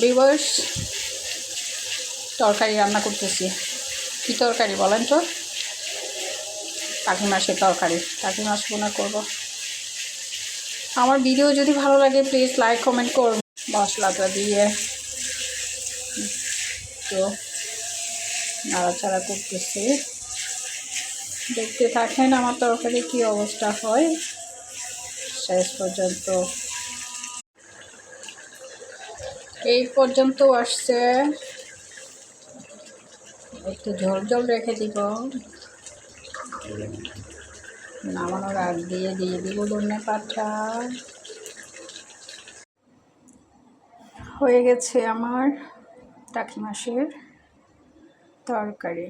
Viewers, তরকারি রান্না করতেছি। কী তরকারি বলেন তো? টাকি মাছের তরকারি, টাকি মাছ বোনা করব। আমার ভিডিও যদি ভালো লাগে প্লিজ লাইক কমেন্ট করুন। মশলাটা দিয়ে তো নাড়াচাড়া করতেছি, দেখতে থাকেন আমার তরকারি কী অবস্থা হয় শেষ পর্যন্ত। এই পর্যন্ত আসছে, একটু ঝোল ঝোল রেখে দিব। নামানোর আগ দিয়ে দিব ধনে পাতা। হয়ে গেছে আমার টাকি মাছের তরকারি।